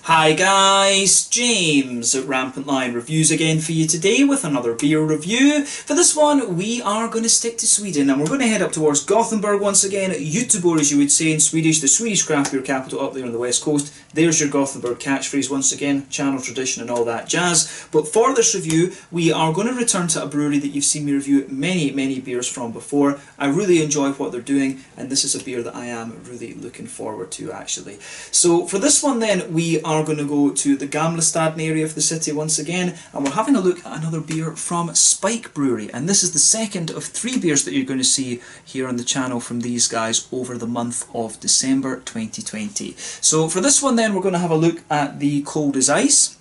Hi guys, James at Rampant Lion Reviews again for you today with another beer review. For this one we are going to stick to Sweden and we're going to head up towards Gothenburg once again, Göteborg as you would say in Swedish, the Swedish craft beer capital up there on the west coast. There's your Gothenburg catchphrase once again, channel tradition and all that jazz. But for this review we are going to return to a brewery that you've seen me review many beers from before. I really enjoy what they're doing and this is a beer that I am really looking forward to actually. So for this one then we are going to go to the Gamlestaden area of the city once again and we're having a look at another beer from Spike Brewery, and this is the second of 3 beers that you're going to see here on the channel from these guys over the month of December 2020. So for this one then we're going to have a look at the Cold as Ice.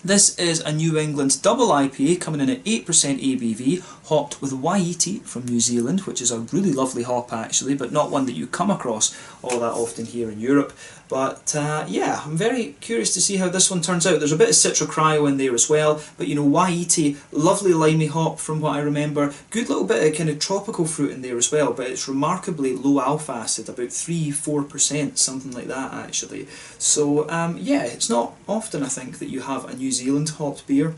This is a New England double IPA coming in at 8% ABV, hopped with Waiiti from New Zealand, which is a really lovely hop actually, but not one that you come across all that often here in Europe. But yeah, I'm very curious to see how this one turns out. There's a bit of Citra Cryo in there as well, but you know, Waiiti, lovely limey hop from what I remember. Good little bit of kind of tropical fruit in there as well, but it's remarkably low alpha acid, about 3-4%, something like that actually. So yeah, it's not often I think that you have a New Zealand hopped beer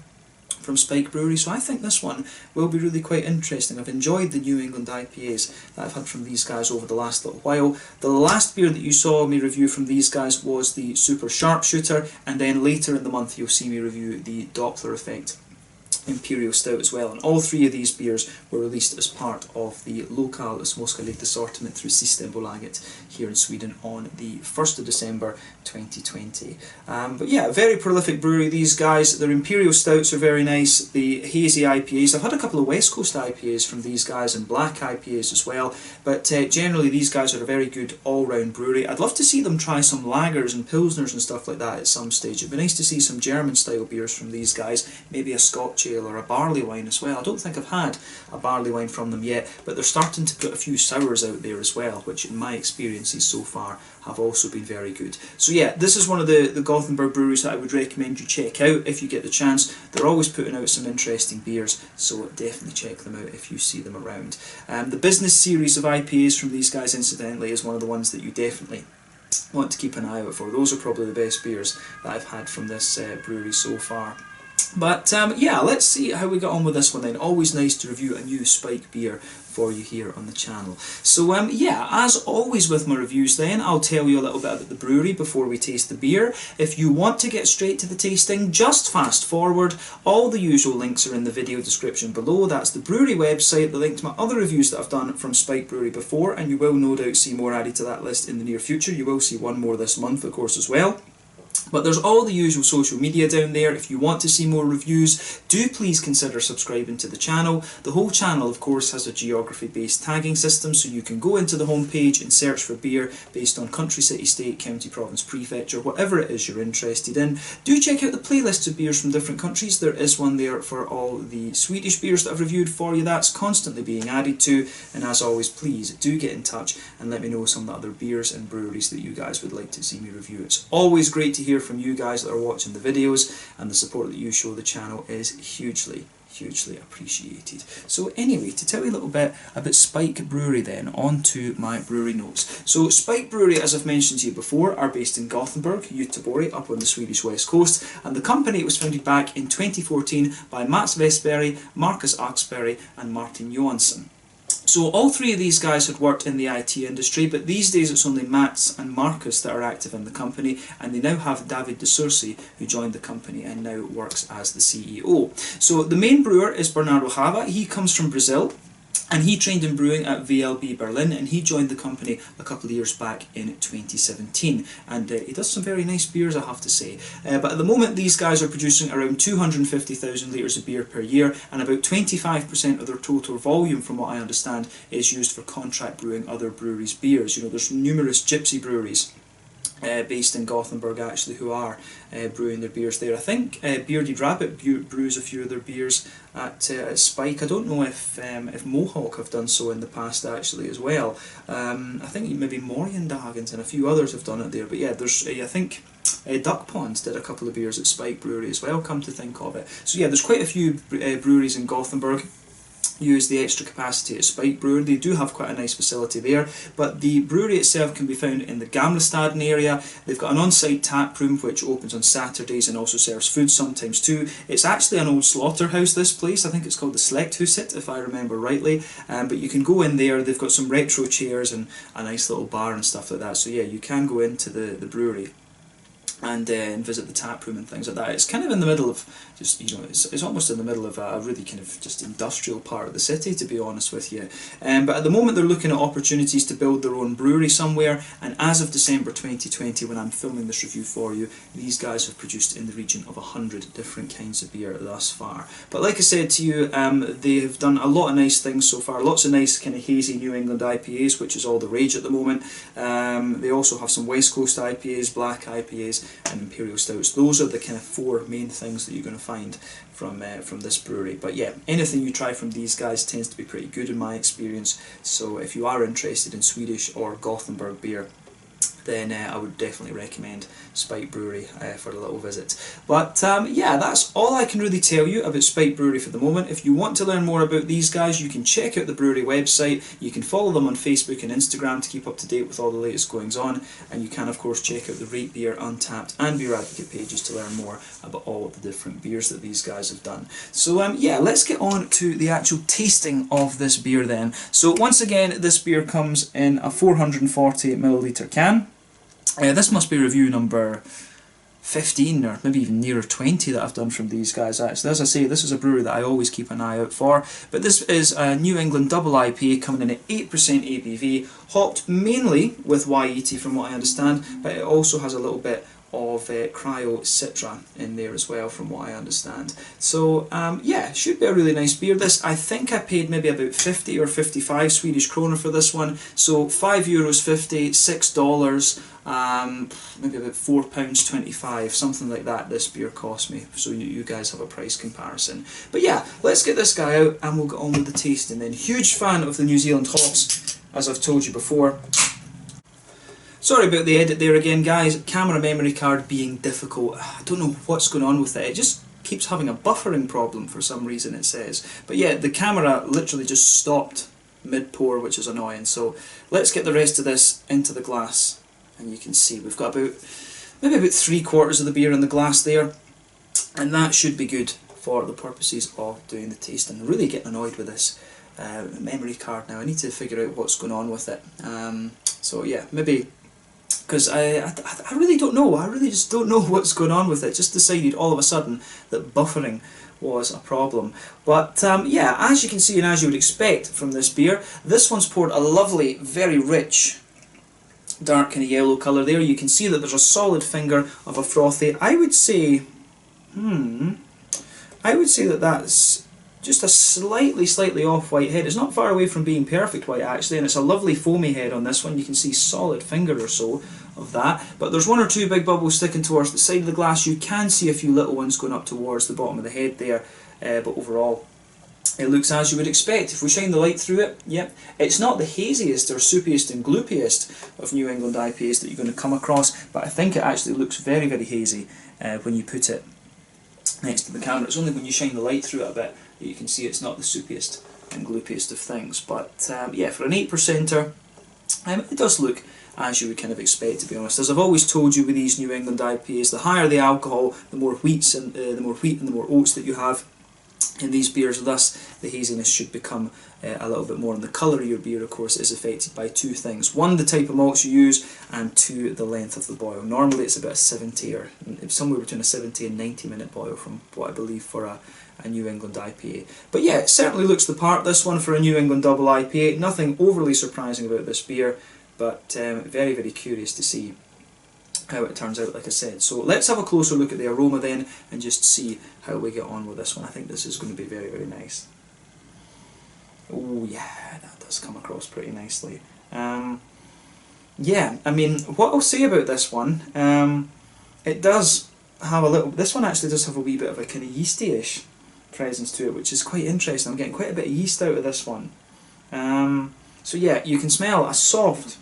from Spike Brewery, so I think this one will be really quite interesting. I've enjoyed the New England IPAs that I've had from these guys over the last little while. The last beer that you saw me review from these guys was the Super Sharpshooter, and then later in the month you'll see me review the Doppler Effect Imperial Stout as well, and all 3 of these beers were released as part of the Lokal Småska Lite assortment through Systembolaget here in Sweden on the 1st of December 2020. But yeah, very prolific brewery these guys. Their Imperial Stouts are very nice, the hazy IPAs. I've had a couple of West Coast IPAs from these guys and black IPAs as well, but generally these guys are a very good all-round brewery. I'd love to see them try some lagers and pilsners and stuff like that at some stage. It'd be nice to see some German style beers from these guys, maybe a Scotch ale or a barley wine as well. I don't think I've had a barley wine from them yet, but they're starting to put a few sours out there as well, which in my experiences so far have also been very good. So yeah, this is one of the Gothenburg breweries that I would recommend you check out if you get the chance. They're always putting out some interesting beers, so definitely check them out if you see them around. The business series of IPAs from these guys incidentally is one of the ones that you definitely want to keep an eye out for. Those are probably the best beers that I've had from this brewery so far. But yeah, let's see how we get on with this one then. Always nice to review a new Spike beer for you here on the channel. So yeah, as always with my reviews then, I'll tell you a little bit about the brewery before we taste the beer. If you want to get straight to the tasting, just fast forward. All the usual links are in the video description below. That's the brewery website, the link to my other reviews that I've done from Spike Brewery before, and you will no doubt see more added to that list in the near future. You will see one more this month of course as well. But there's all the usual social media down there. If you want to see more reviews, do please consider subscribing to the channel. The whole channel, of course, has a geography-based tagging system, so you can go into the homepage and search for beer based on country, city, state, county, province, prefecture, whatever it is you're interested in. Do check out the playlists of beers from different countries. There is one there for all the Swedish beers that I've reviewed for you. That's constantly being added to. And as always, please do get in touch and let me know some of the other beers and breweries that you guys would like to see me review. It's always great to hear from you guys that are watching the videos, and the support that you show the channel is hugely appreciated. So anyway, to tell you a little bit about Spike Brewery then, on to my brewery notes. So Spike Brewery, as I've mentioned to you before, are based in Gothenburg, Göteborg, up on the Swedish west coast, and the company was founded back in 2014 by Mats Westberg, Marcus Axberg and Martin Johansson. So all 3 of these guys had worked in the IT industry, but these days it's only Mats and Marcus that are active in the company, and they now have David de Sursi, who joined the company and now works as the CEO. So the main brewer is Bernardo Hava. He comes from Brazil, and he trained in brewing at VLB Berlin, and he joined the company a couple of years back in 2017. And he does some very nice beers, I have to say. But at the moment, these guys are producing around 250,000 litres of beer per year, and about 25% of their total volume, from what I understand, is used for contract brewing other breweries' beers. You know, there's numerous gypsy breweries based in Gothenburg actually who are brewing their beers there. I think Bearded Rabbit brews a few of their beers at Spike. I don't know if Mohawk have done so in the past actually as well. I think maybe Morgendagens and a few others have done it there, but yeah, there's I think Duck Ponds did a couple of beers at Spike Brewery as well, come to think of it. So yeah, there's quite a few breweries in Gothenburg. use the extra capacity at Spike Brewery. They do have quite a nice facility there, but the brewery itself can be found in the Gamlestaden area. They've got an on-site tap room which opens on Saturdays and also serves food sometimes too. It's actually an old slaughterhouse, this place. I think it's called the Slechthuset, if I remember rightly, but you can go in there. They've got some retro chairs and a nice little bar and stuff like that, so yeah, you can go into the brewery and visit the tap room and things like that. It's kind of in the middle of just, you know, it's almost in the middle of a really kind of just industrial part of the city, to be honest with you. But at the moment they're looking at opportunities to build their own brewery somewhere, and as of December 2020, when I'm filming this review for you, these guys have produced in the region of 100 different kinds of beer thus far. But like I said to you, they have done a lot of nice things so far, lots of nice kind of hazy New England IPAs, which is all the rage at the moment. They also have some West Coast IPAs, black IPAs, and imperial stouts. Those are the kind of four main things that you're going to find from this brewery. But yeah, anything you try from these guys tends to be pretty good in my experience, so if you are interested in Swedish or Gothenburg beer, then I would definitely recommend Spike Brewery for a little visit. But yeah, that's all I can really tell you about Spike Brewery for the moment. If you want to learn more about these guys, you can check out the brewery website. You can follow them on Facebook and Instagram to keep up to date with all the latest goings on, and you can of course check out the Rate Beer, Untappd and Beer Advocate pages to learn more about all of the different beers that these guys have done. So yeah, let's get on to the actual tasting of this beer then. So once again, this beer comes in a 440ml can. This must be review number 15 or maybe even nearer 20 that I've done from these guys actually. As I say, this is a brewery that I always keep an eye out for, but this is a New England double IPA coming in at 8% ABV, hopped mainly with YET from what I understand, but it also has a little bit of Cryo Citra in there as well from what I understand. So yeah, should be a really nice beer. This, I think I paid maybe about 50 or 55 Swedish kronor for this one, so €5.50, $6, maybe about £4.25, something like that this beer cost me, so you guys have a price comparison. But yeah, let's get this guy out and we'll get on with the tasting then. Huge fan of the New Zealand hops, as I've told you before. Sorry about the edit there again, guys. Camera memory card being difficult. I don't know what's going on with it. It just keeps having a buffering problem for some reason, it says. But yeah, the camera literally just stopped mid-pour, which is annoying. So let's get the rest of this into the glass. And you can see we've got maybe about 3/4 of the beer in the glass there. And that should be good for the purposes of doing the tasting. I'm really getting annoyed with this memory card now. I need to figure out what's going on with it. So yeah, maybe... because I really don't know, I really just don't know what's going on with it. Just decided all of a sudden that buffering was a problem. But yeah, as you can see and as you would expect from this beer, this one's poured a lovely, very rich, dark kind of yellow colour there. You can see that there's a solid finger of a frothy, I would say that that's just a slightly off-white head. It's not far away from being perfect white actually, and it's a lovely foamy head on this one. You can see solid finger or so of that, but there's one or two big bubbles sticking towards the side of the glass. You can see a few little ones going up towards the bottom of the head there, but overall it looks as you would expect. If we shine the light through it, yep, it's not the haziest or soupiest and gloopiest of New England IPAs that you're going to come across, but I think it actually looks very, very hazy when you put it next to the camera. It's only when you shine the light through it a bit that you can see it's not the soupiest and gloopiest of things. But yeah, for an 8%er, it does look as you would kind of expect, to be honest. As I've always told you with these New England IPAs, the higher the alcohol, the more wheat and the more oats that you have in these beers, thus the haziness should become a little bit more. And the colour of your beer, of course, is affected by two things: one, the type of malts you use, and two, the length of the boil. Normally it's about a 70 or somewhere between a 70 and 90 minute boil, from what I believe for a New England IPA. But yeah, it certainly looks the part, this one, for a New England double IPA. Nothing overly surprising about this beer, but very, very curious to see how it turns out, like I said. So let's have a closer look at the aroma then and just see how we get on with this one. I think this is going to be very, very nice. Oh yeah, that does come across pretty nicely. Yeah, I mean, what I'll say about this one, it does have a little... This one actually does have a wee bit of a kind of yeasty-ish presence to it, which is quite interesting. I'm getting quite a bit of yeast out of this one. So yeah, you can smell a soft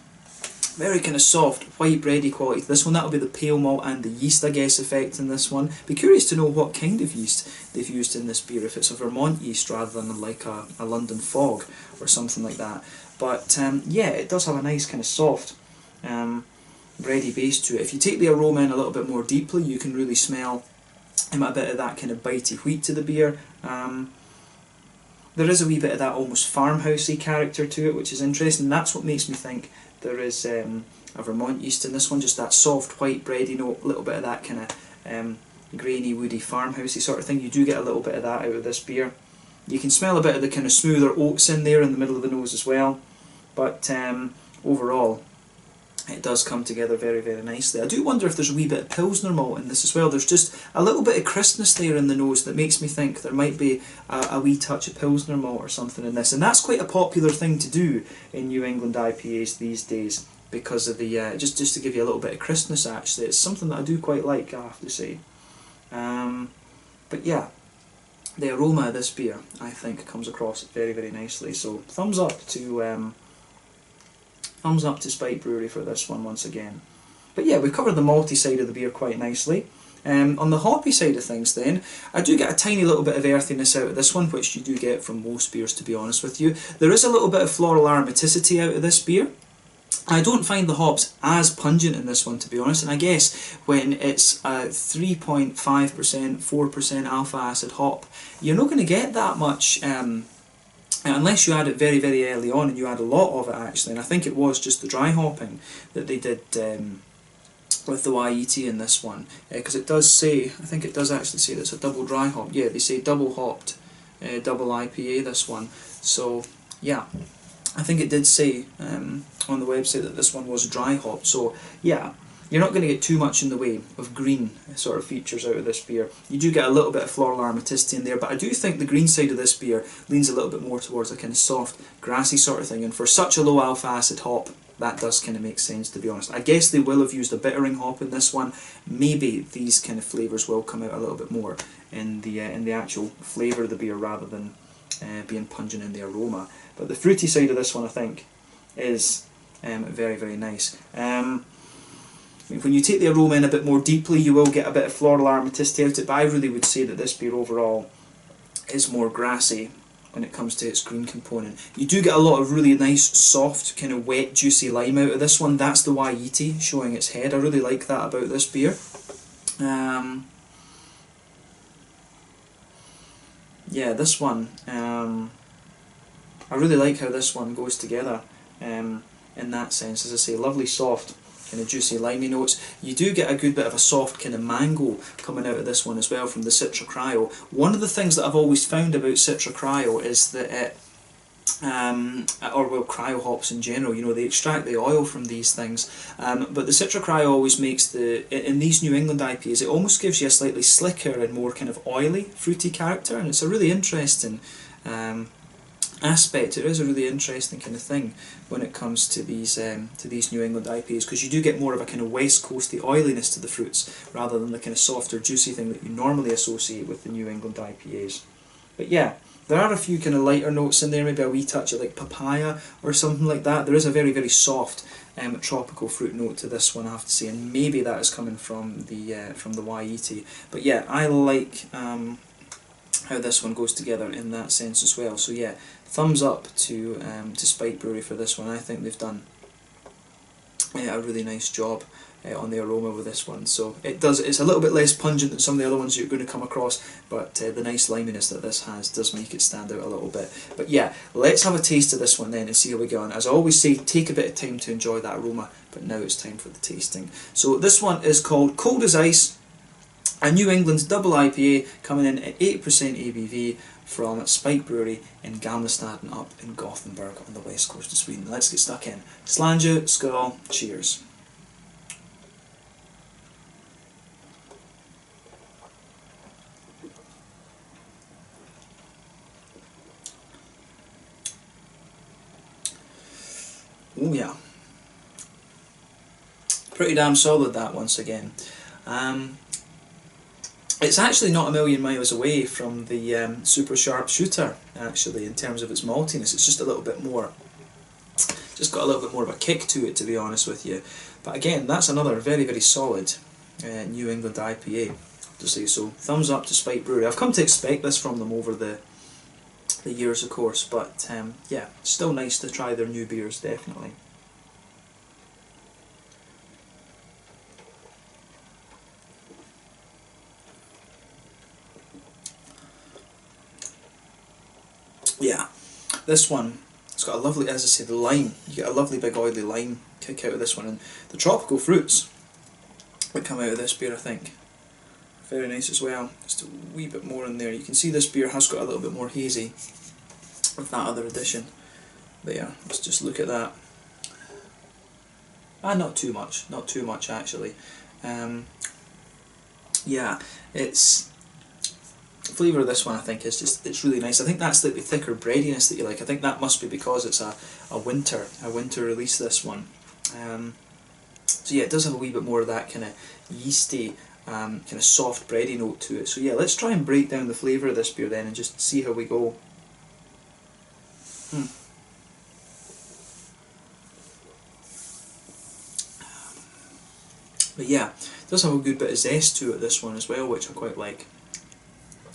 Very kind of soft, white bready quality to this one. That'll be the pale malt and the yeast, I guess, effect in this one. Be curious to know what kind of yeast they've used in this beer, if it's a Vermont yeast rather than like a London fog or something like that. But yeah, it does have a nice kind of soft bready base to it. If you take the aroma in a little bit more deeply, you can really smell a bit of that kind of bitey wheat to the beer. There is a wee bit of that almost farmhousey character to it, which is interesting. That's what makes me think there is a Vermont yeast in this one, just that soft white bready note, a little bit of that kind of grainy, woody, farmhousey sort of thing. You do get a little bit of that out of this beer. You can smell a bit of the kind of smoother oats in there in the middle of the nose as well, but overall it does come together very, very nicely. I do wonder if there's a wee bit of Pilsner malt in this as well. There's just a little bit of crispness there in the nose that makes me think there might be a wee touch of Pilsner malt or something in this. And that's quite a popular thing to do in New England IPAs these days, because of the, just to give you a little bit of crispness actually. It's something that I do quite like, I have to say. But yeah, the aroma of this beer, I think, comes across very, very nicely. So thumbs up to Spike Brewery for this one once again. But yeah, we've covered the malty side of the beer quite nicely. On the hoppy side of things then, I do get a tiny little bit of earthiness out of this one, which you do get from most beers, to be honest with you. There is a little bit of floral aromaticity out of this beer. I don't find the hops as pungent in this one, to be honest, and I guess when it's 3.5%, 4% alpha acid hop, you're not going to get that much unless you add it very, very early on, and you add a lot of it actually. And I think it was just the dry hopping that they did with the YET in this one, because it does say, I think it does actually say that it's a double dry hop. Yeah, they say double hopped, double IPA this one. So yeah, I think it did say on the website that this one was dry hopped. So yeah, you're not going to get too much in the way of green sort of features out of this beer. You do get a little bit of floral aromaticity in there, but I do think the green side of this beer leans a little bit more towards a kind of soft, grassy sort of thing, and for such a low alpha acid hop, that does kind of make sense, to be honest. I guess they will have used a bittering hop in this one. Maybe these kind of flavours will come out a little bit more in the actual flavour of the beer, rather than being pungent in the aroma. But the fruity side of this one, I think, is very, very nice. When you take the aroma in a bit more deeply, you will get a bit of floral aromaticity out of it, but I really would say that this beer overall is more grassy when it comes to its green component. You do get a lot of really nice, soft, kind of wet, juicy lime out of this one. That's the YET showing its head. I really like that about this beer. Yeah, this one, I really like how this one goes together in that sense. As I say, lovely, soft, kind of juicy, limey notes. You do get a good bit of a soft kind of mango coming out of this one as well from the Citra Cryo. One of the things that I've always found about Citra Cryo is that it, or well, cryo hops in general, you know, they extract the oil from these things, but the Citra Cryo always makes in these New England IPAs, it almost gives you a slightly slicker and more kind of oily, fruity character, and it's a really interesting aspect. It is a really interesting kind of thing when it comes to these New England IPAs, because you do get more of a kind of West Coasty oiliness to the fruits rather than the kind of softer, juicy thing that you normally associate with the New England IPAs. But yeah, there are a few kind of lighter notes in there, maybe a wee touch of like papaya or something like that. There is a very, very soft tropical fruit note to this one, I have to say, and maybe that is coming from the YET. But yeah, I like how this one goes together in that sense as well. So yeah, thumbs up to Spike Brewery for this one. I think they've done a really nice job on the aroma with this one. So it's a little bit less pungent than some of the other ones you're going to come across, but the nice liminess that this has does make it stand out a little bit. But yeah, let's have a taste of this one then and see how we go on. As I always say, take a bit of time to enjoy that aroma, but now it's time for the tasting. So this one is called Cold as Ice, a New England's double IPA coming in at 8% ABV from Spike Brewery in Gamlestaden up in Gothenburg on the west coast of Sweden. Let's get stuck in. Slange, skull, cheers. Oh yeah, pretty damn solid that once again. It's actually not a million miles away from the Super Sharp Shooter, actually, in terms of its maltiness. It's just a little bit more just got a little bit more of a kick to it, to be honest with you. But again, that's another very, very solid New England IPA to say. So thumbs up to Spike Brewery. I've come to expect this from them over the years, of course, but yeah, still nice to try their new beers, definitely. Yeah, this one, it's got a lovely, as I say, the lime, you get a lovely big oily lime kick out of this one, and the tropical fruits that come out of this beer, I think, very nice as well. Just a wee bit more in there. You can see this beer has got a little bit more hazy with that other addition there. Let's just look at that. Not too much actually. Yeah, it's flavour of this one I think is just, it's really nice. I think that's like the thicker breadiness that you like. I think that must be because it's a winter release, this one. So yeah, it does have a wee bit more of that kind of yeasty, kind of soft bready note to it. So yeah, let's try and break down the flavour of this beer then and just see how we go. But yeah, it does have a good bit of zest to it, this one as well, which I quite like.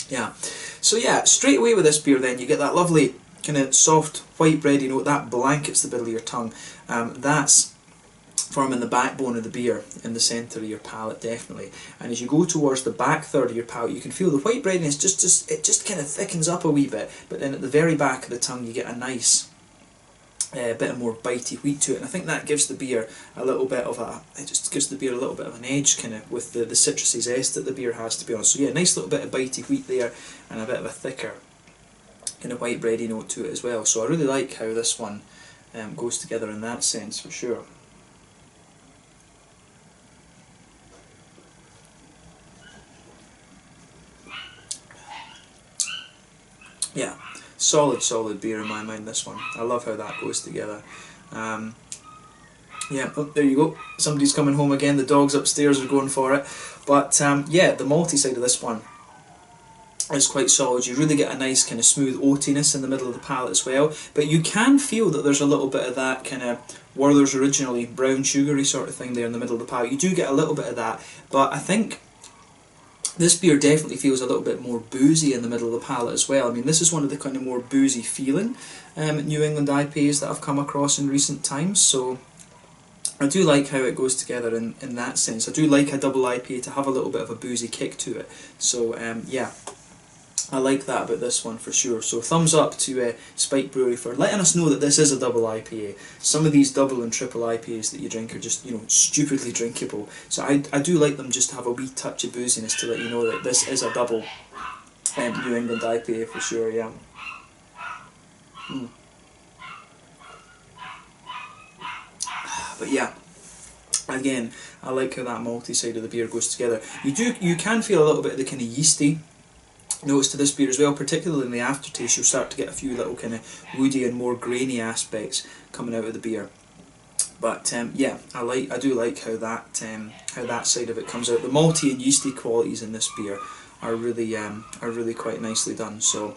Yeah, so yeah, straight away with this beer then you get that lovely kind of soft white bready note that blankets the middle of your tongue. That's forming the backbone of the beer in the centre of your palate, definitely. And as you go towards the back third of your palate, you can feel the white breadiness just kind of thickens up a wee bit, but then at the very back of the tongue you get a nice bit of more bitey wheat to it, and I think that gives the beer a little bit of it just gives the beer a little bit of an edge, kind of with the citrusy zest that the beer has, to be honest. So yeah, nice little bit of bitey wheat there, and a bit of a thicker kind of white bready note to it as well. So I really like how this one goes together in that sense, for sure. Yeah, solid beer in my mind, this one. I love how that goes together. Yeah, oh, there you go. Somebody's coming home again. The dogs upstairs are going for it. But yeah, the malty side of this one is quite solid. You really get a nice kind of smooth oatiness in the middle of the palate as well. But you can feel that there's a little bit of that kind of Werther's Originally brown sugary sort of thing there in the middle of the palate. You do get a little bit of that, but I think this beer definitely feels a little bit more boozy in the middle of the palate as well. I mean, this is one of the kind of more boozy feeling New England IPAs that I've come across in recent times, so I do like how it goes together in that sense. I do like a double IPA to have a little bit of a boozy kick to it, so yeah, I like that about this one for sure. So thumbs up to Spike Brewery for letting us know that this is a double IPA. Some of these double and triple IPAs that you drink are just, you know, stupidly drinkable. So I do like them just to have a wee touch of booziness to let you know that this is a double New England IPA for sure, yeah. But yeah, again, I like how that malty side of the beer goes together. You can feel a little bit of the kind of yeasty notes to this beer as well, particularly in the aftertaste. You'll start to get a few little kind of woody and more grainy aspects coming out of the beer. But yeah, I do like how that side of it comes out. The malty and yeasty qualities in this beer are really quite nicely done. So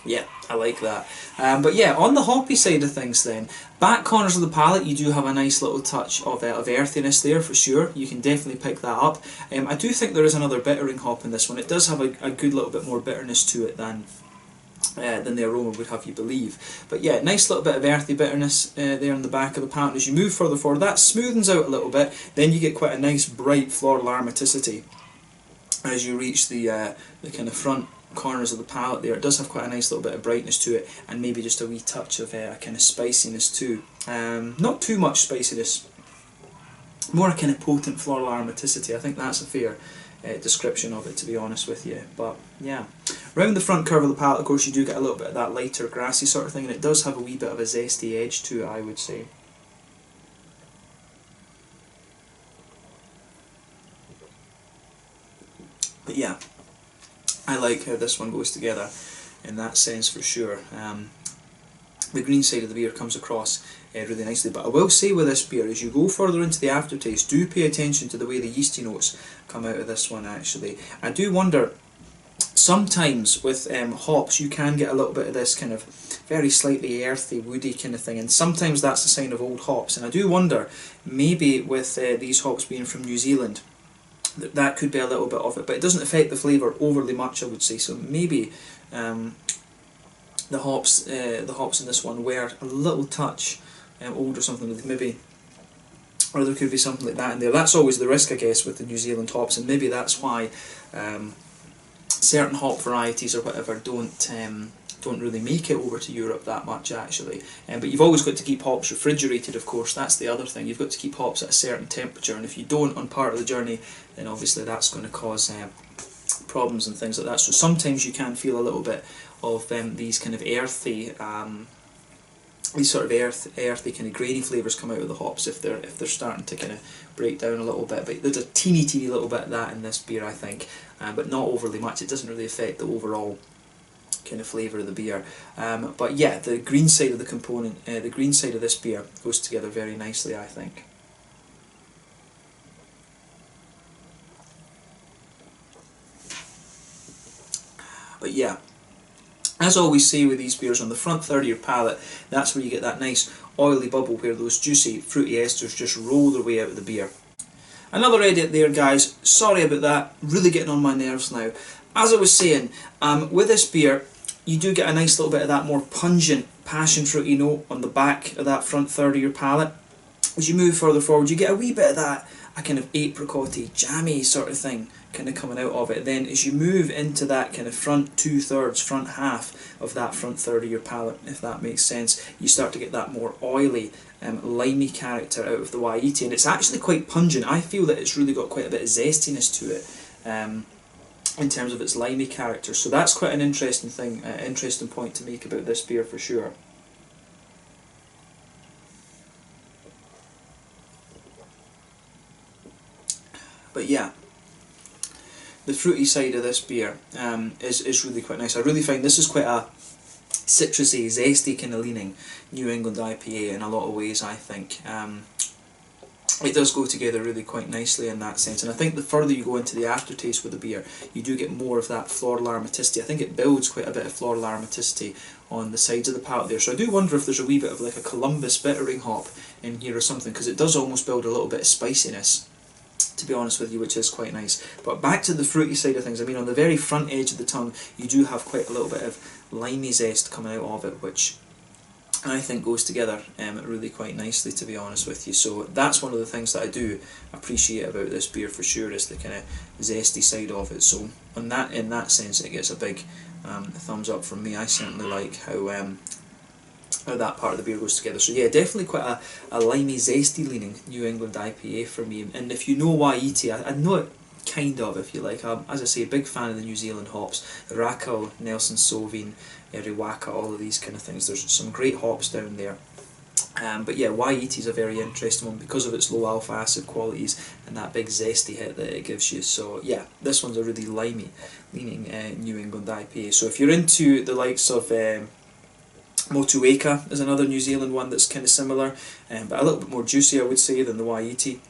yeah, I like that. But yeah, on the hoppy side of things then, back corners of the palate you do have a nice little touch of earthiness there for sure. You can definitely pick that up. I do think there is another bittering hop in this one. It does have a good little bit more bitterness to it than the aroma would have you believe. But yeah, nice little bit of earthy bitterness there in the back of the palate. As you move further forward, that smoothens out a little bit, then you get quite a nice bright floral aromaticity as you reach the kind of front corners of the palate there. It does have quite a nice little bit of brightness to it, and maybe just a wee touch of a kind of spiciness too. Not too much spiciness, more a kind of potent floral aromaticity. I think that's a fair description of it, to be honest with you. But yeah, round the front curve of the palate, of course, you do get a little bit of that lighter grassy sort of thing, and it does have a wee bit of a zesty edge to it, I would say. But yeah, I like how this one goes together in that sense for sure. The green side of the beer comes across really nicely, but I will say with this beer, as you go further into the aftertaste, do pay attention to the way the yeasty notes come out of this one actually. I do wonder, sometimes with hops you can get a little bit of this kind of very slightly earthy, woody kind of thing, and sometimes that's a sign of old hops. And I do wonder, maybe with these hops being from New Zealand, that could be a little bit of it, but it doesn't affect the flavour overly much, I would say. So maybe the hops in this one were a little touch old or something, maybe, or there could be something like that in there. That's always the risk, I guess, with the New Zealand hops, and maybe that's why certain hop varieties or whatever don't really make it over to Europe that much, actually. But you've always got to keep hops refrigerated, of course. That's the other thing. You've got to keep hops at a certain temperature, and if you don't on part of the journey, then obviously that's going to cause problems and things like that. So sometimes you can feel a little bit of these kind of earthy, these sort of earthy kind of grainy flavours come out of the hops if they're starting to kind of break down a little bit. But there's a teeny little bit of that in this beer, I think, but not overly much. It doesn't really affect the overall kind of flavour of the beer. But yeah, the green side of the component, the green side of this beer goes together very nicely, I think. But yeah, as I always say with these beers, on the front third of your palate, that's where you get that nice oily bubble where those juicy fruity esters just roll their way out of the beer. Another edit there, guys, sorry about that, really getting on my nerves now. As I was saying, with this beer, you do get a nice little bit of that more pungent passion fruity note on the back of that front third of your palate. As you move further forward, you get a wee bit of that, a kind of apricot-y, jammy sort of thing kind of coming out of it. Then as you move into that kind of front two-thirds, front half of that front third of your palate, if that makes sense, you start to get that more oily, limey character out of the Waiiti, and it's actually quite pungent. I feel that it's really got quite a bit of zestiness to it in terms of its limey character. So that's quite an interesting thing, interesting point to make about this beer for sure. But yeah, the fruity side of this beer is really quite nice. I really find this is quite a citrusy, zesty kind of leaning New England IPA in a lot of ways, I think. It does go together really quite nicely in that sense, and I think the further you go into the aftertaste with the beer, you do get more of that floral aromaticity. I think it builds quite a bit of floral aromaticity on the sides of the palate there, so I do wonder if there's a wee bit of like a Columbus bittering hop in here or something, because it does almost build a little bit of spiciness, to be honest with you, which is quite nice. But back to the fruity side of things, I mean, on the very front edge of the tongue, you do have quite a little bit of limey zest coming out of it, which I think goes together really quite nicely, to be honest with you. So that's one of the things that I do appreciate about this beer for sure, is the kind of zesty side of it. So in that sense, it gets a big thumbs up from me. I certainly like how that part of the beer goes together. So yeah, definitely quite a limey, zesty leaning New England IPA for me. And if you know Waiiti, I know it kind of, if you like. I'm, as I say, a big fan of the New Zealand hops, Rackle, Nelson Sauvin, Eriwaka, all of these kind of things. There's some great hops down there. But yeah, Waiiti is a very interesting one because of its low alpha acid qualities and that big zesty hit that it gives you. So yeah, this one's a really limey leaning New England IPA. So if you're into the likes of Motueka is another New Zealand one that's kind of similar, but a little bit more juicy, I would say, than the Waiiti.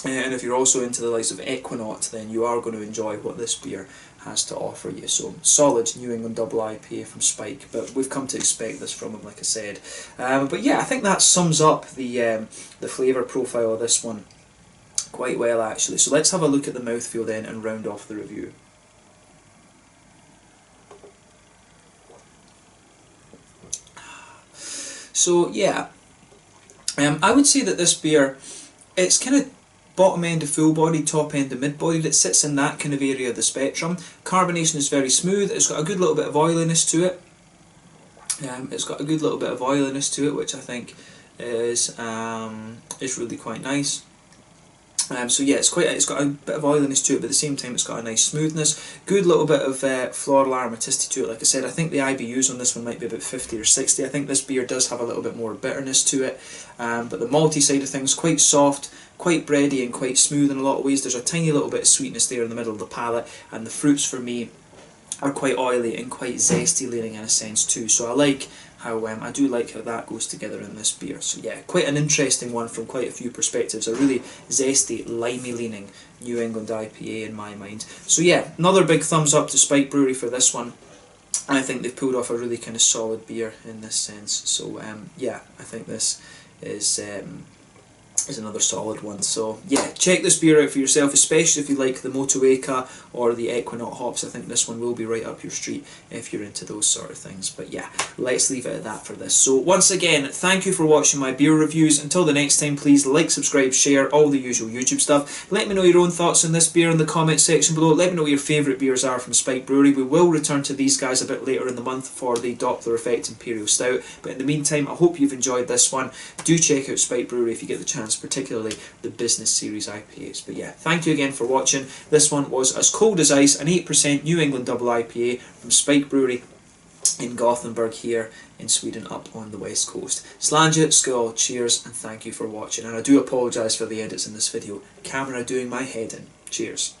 And if you're also into the likes of Equinaut, then you are going to enjoy what this beer has to offer you. So solid New England double IPA from Spike, but we've come to expect this from them, like I said. But yeah, I think that sums up the flavour profile of this one quite well, actually. So let's have a look at the mouthfeel then and round off the review. So yeah, I would say that this beer, it's kind of bottom end to full bodied, top end to mid bodied. It sits in that kind of area of the spectrum. Carbonation is very smooth. It's got a good little bit of oiliness to it. Which I think is really quite nice. So yeah, it's got a bit of oiliness to it, but at the same time it's got a nice smoothness. Good little bit of floral aromaticity to it. Like I said, I think the IBUs on this one might be about 50 or 60. I think this beer does have a little bit more bitterness to it, but the malty side of things, quite soft, quite bready and quite smooth in a lot of ways. There's a tiny little bit of sweetness there in the middle of the palate, and the fruits for me are quite oily and quite zesty leaning in a sense too. So I like how I do like how that goes together in this beer. So yeah, quite an interesting one from quite a few perspectives. A really zesty, limey leaning New England IPA in my mind. So yeah, another big thumbs up to Spike Brewery for this one. I think they've pulled off a really kind of solid beer in this sense. So yeah, I think this is another solid one. So yeah, check this beer out for yourself, especially if you like the Motueka or the Equinox hops. I think this one will be right up your street if you're into those sort of things. But yeah, let's leave it at that for this. So once again, thank you for watching my beer reviews. Until the next time, please like, subscribe, share, all the usual YouTube stuff. Let me know your own thoughts on this beer in the comment section below. Let me know what your favourite beers are from Spike Brewery. We will return to these guys a bit later in the month for the Doppler Effect Imperial Stout. But in the meantime, I hope you've enjoyed this one. Do check out Spike Brewery if you get the chance, particularly the Business Series IPAs. But yeah, thank you again for watching. This one was As Cold as Ice, an 8% New England double IPA from Spike Brewery in Gothenburg here in Sweden, up on the west coast. Slange, skål, cheers, and thank you for watching. And I do apologise for the edits in this video. Camera doing my head in. Cheers.